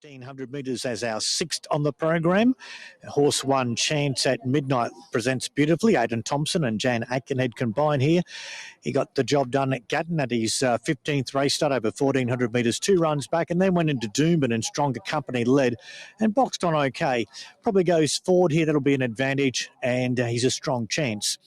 1500 metres as our sixth on the program. Horse 1, Chance at Midnight, presents beautifully. Aidan Thompson and Jan Aitkenhead combine here. He got the job done at Gatton at his 15th race start over 1400 metres, 2 runs back, and then went into Doomben and Stronger Company led and boxed on okay. Probably goes forward here. That'll be an advantage, and he's a strong chance.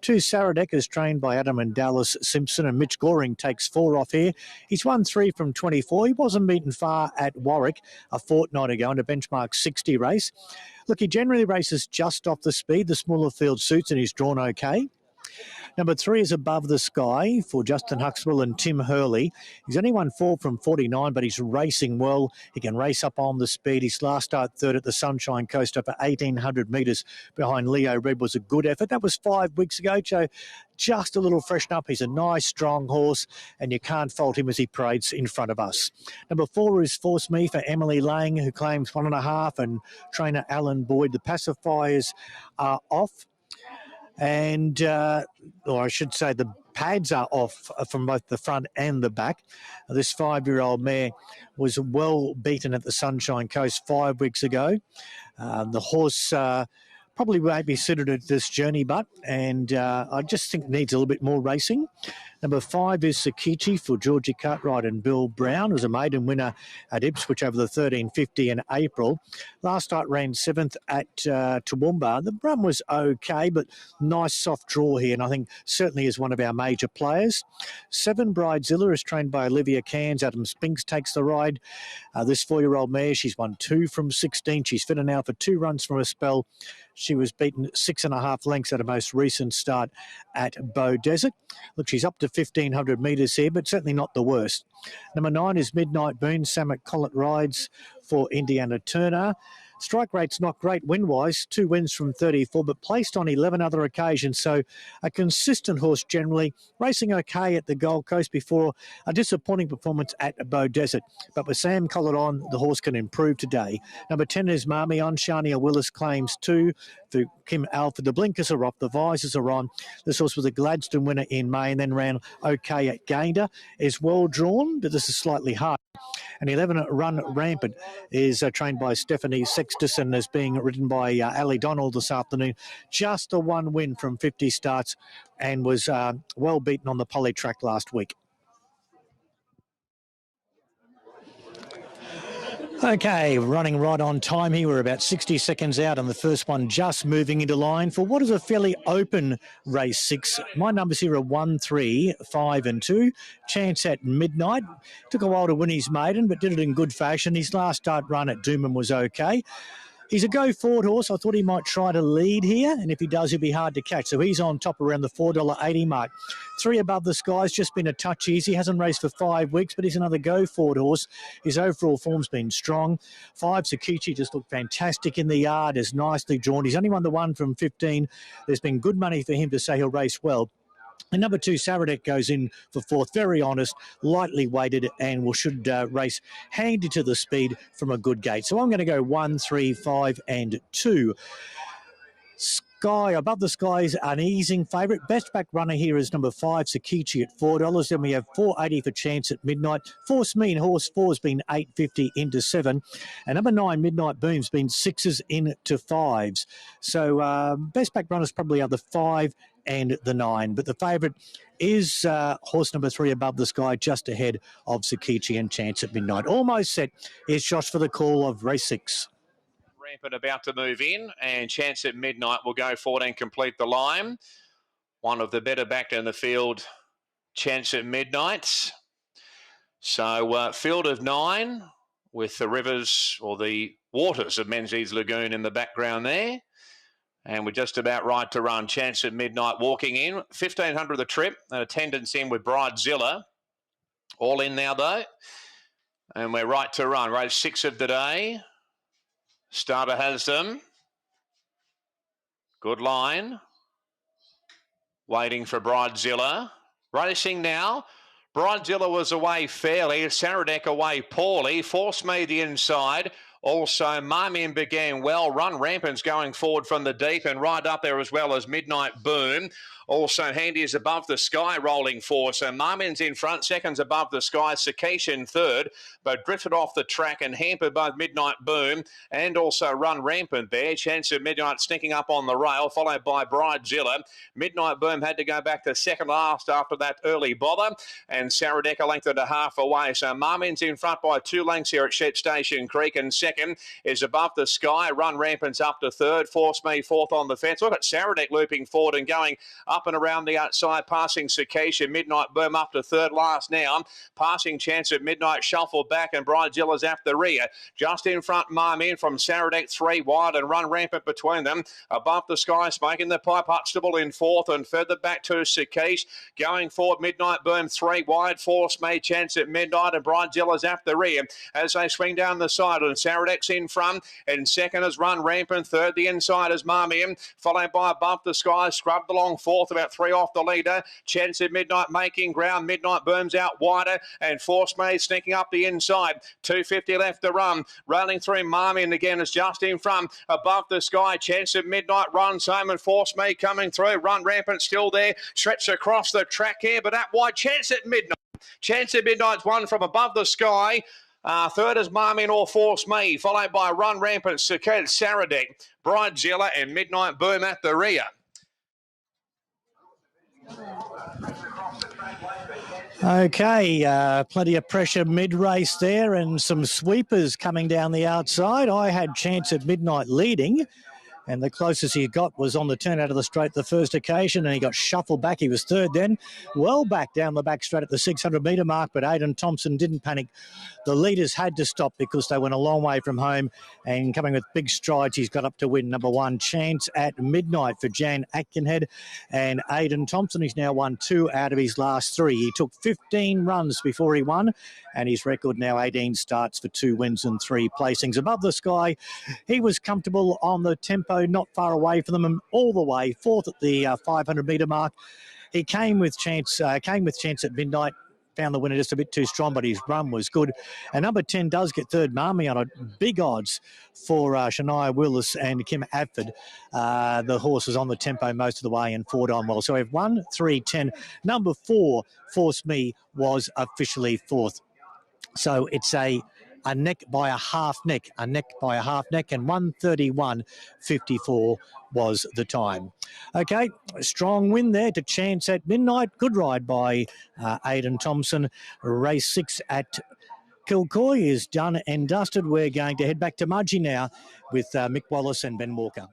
2, Saradek is trained by Adam and Dallas Simpson, and Mitch Goring takes 4 off here. He's won 3 from 24. He wasn't beaten far at Warwick a fortnight ago in a benchmark 60 race. Look, he generally races just off the speed. The smaller field suits and he's drawn okay. Number 3 is Above the Sky for Justin Huxwell and Tim Hurley. He's only won 4 from 49, but he's racing well. He can race up on the speed. His last start third at the Sunshine Coast over 1,800 metres behind Leo Red was a good effort. That was 5 weeks ago, so just a little freshen up. He's a nice, strong horse, and you can't fault him as he parades in front of us. Number 4 is Force Me for Emily Lang, who claims 1.5, and trainer Alan Boyd. The pacifiers are off. And, or I should say the pads are off from both the front and the back. This 5-year-old mare was well beaten at the Sunshine Coast 5 weeks ago. The horse probably won't be suited at this journey, and I just think needs a little bit more racing. Number 5 is Sakichi for Georgie Cartwright and Bill Brown, who's a maiden winner at Ipswich over the 1350 in April. Last start ran 7th at Toowoomba. The run was okay, but nice soft draw here, and I think certainly is one of our major players. 7, Bridezilla is trained by Olivia Cairns. Adam Spinks takes the ride. This 4-year-old mare, she's won 2 from 16. She's fitter now for 2 runs from a spell. She was beaten 6.5 lengths at a most recent start at Bow Desert. Look, she's up to 1,500 metres here, but certainly not the worst. Number 9 is Midnight Boon. Samet Collett rides for Indiana Turner. Strike rate's not great win-wise, 2 wins from 34, but placed on 11 other occasions. So a consistent horse generally, racing okay at the Gold Coast before a disappointing performance at Bow Desert. But with Sam Collett on, the horse can improve today. Number 10 is Marmion. Shania Willis claims 2 for Kim Alford. The blinkers are off, the visors are on. This horse was a Gladstone winner in May and then ran okay at Gayndah. Is well drawn, but this is slightly hard. An 11-run Rampant is trained by Stephanie Sextus and is being ridden by Ali Donald this afternoon. Just a 1 win from 50 starts and was well beaten on the Poly track last week. Okay, running right on time here. We're about 60 seconds out and the first one just moving into line for what is a fairly open race 6. My numbers here are 1, 3, 5 and 2. Chance at Midnight. Took a while to win his maiden, but did it in good fashion. His last start run at Doomben was okay. He's a go-forward horse. I thought he might try to lead here, and if he does, he'll be hard to catch. So he's on top around the $4.80 mark. 3 Above the Sky's just been a touch easy. Hasn't raced for 5 weeks, but he's another go-forward horse. His overall form's been strong. 5, Sakichi just looked fantastic in the yard, is nicely drawn. He's only won the 1 from 15. There's been good money for him to say he'll race well. And number 2, Saradek goes in for 4th. Very honest, lightly weighted, and should race handy to the speed from a good gate. So I'm going to go 1, 3, 5 and 2. Sky, Above the Sky is an easing favourite. Best back runner here is number 5, Sakichi at $4. Then we have $4.80 for Chance at Midnight. Force Me in horse 4 has been $8.50 into 7. And number 9, Midnight Boom's been 6s into 5s. So best back runners probably are the 5 and the 9. But the favourite is horse number 3, Above the Sky, just ahead of Sakichi and Chance at Midnight. Almost set. Here's Josh for the call of race 6. Rampant about to move in, and Chance at Midnight will go forward and complete the line. One of the better back in the field, Chance at Midnight. So field of 9 with the rivers or the waters of Menzies Lagoon in the background there. And we're just about right to run. Chance at Midnight walking in. 1,500 the trip. An attendance in with Bridezilla. All in now though. And we're right to run. Race 6 of the day. Starter has them. Good line. Waiting for Bridezilla. Racing now. Bridezilla was away fairly. Saradek away poorly. Force Me the inside. Also, Marmion began well. Run Rampant's going forward from the deep and right up there as well as Midnight Boom. Also, Handy is above the sky rolling four. So Marmion's in front, seconds above the sky. Circassian third, but drifted off the track and hampered by Midnight Boom and also Run Rampant there. Chance of Midnight sneaking up on the rail, followed by Bridezilla. Midnight Boom had to go back to second last after that early bother, and Saradek a length and a half away. So Marmion's in front by 2 lengths here at Shed Station Creek, and second is above the sky. Run Rampant's up to third. Force Me fourth on the fence. Look at Saradek looping forward and going up and around the outside, passing Circassian. Midnight Boom up to third last now. Passing Chance at Midnight shuffled back, and Bridezilla's after the rear. Just in front, Marmion from Saradek 3 wide, and Run Rampant between them. Above the sky, smoking the pipe. Huxtable in fourth, and further back to Circassian. Going forward, Midnight Boom 3 wide. Force Me, Chance at Midnight, and Bridezilla's after the rear as they swing down the side, and Saradek's in front. And second is Run Rampant. Third, the inside is Marmion, followed by Above the Sky. Scrubbed along fourth, about 3 off the leader. Chance at Midnight making ground. Midnight Boom's out wider, and Force Me sneaking up the inside. 250 left to run. Rolling through Marmion again is just in front. Above the Sky, Chance at Midnight runs home, and Force Me coming through. Run Rampant still there. Stretched across the track here, but that wide. Chance at Midnight. Chance at Midnight's one from Above the Sky. Third is Marmion or Force Me, followed by Run Rampant, Saradek, Bridezilla, and Midnight Boom at the rear. Okay, plenty of pressure mid-race there and some sweepers coming down the outside. I had Chance at Midnight leading, and the closest he got was on the turn out of the straight the first occasion, and he got shuffled back. He was third then, well back down the back straight at the 600-metre mark, but Aidan Thompson didn't panic. The leaders had to stop because they went a long way from home, and coming with big strides, he's got up to win number 1, Chance at Midnight for Jan Aitkenhead, and Aidan Thompson. He's now won 2 out of his last 3. He took 15 runs before he won, and his record now 18 starts for 2 wins and 3 placings. Above the Sky, he was comfortable on the tempo, not far away from them, and all the way fourth at the 500-metre mark. He came with Chance at Midnight. Found the winner just a bit too strong, but his run was good. And number 10 does get third. Marmion at big odds for Shania Willis and Kim Adford. The horse was on the tempo most of the way and fought on well. So we have 1, 3, 10. Number 4, Force Me, was officially fourth. So it's a neck by a half neck, and 1:31.54 was the time. Okay, a strong win there to Chance at Midnight. Good ride by Aidan Thompson. Race 6 at Kilcoy is done and dusted. We're going to head back to Mudgee now with Mick Wallace and Ben Walker.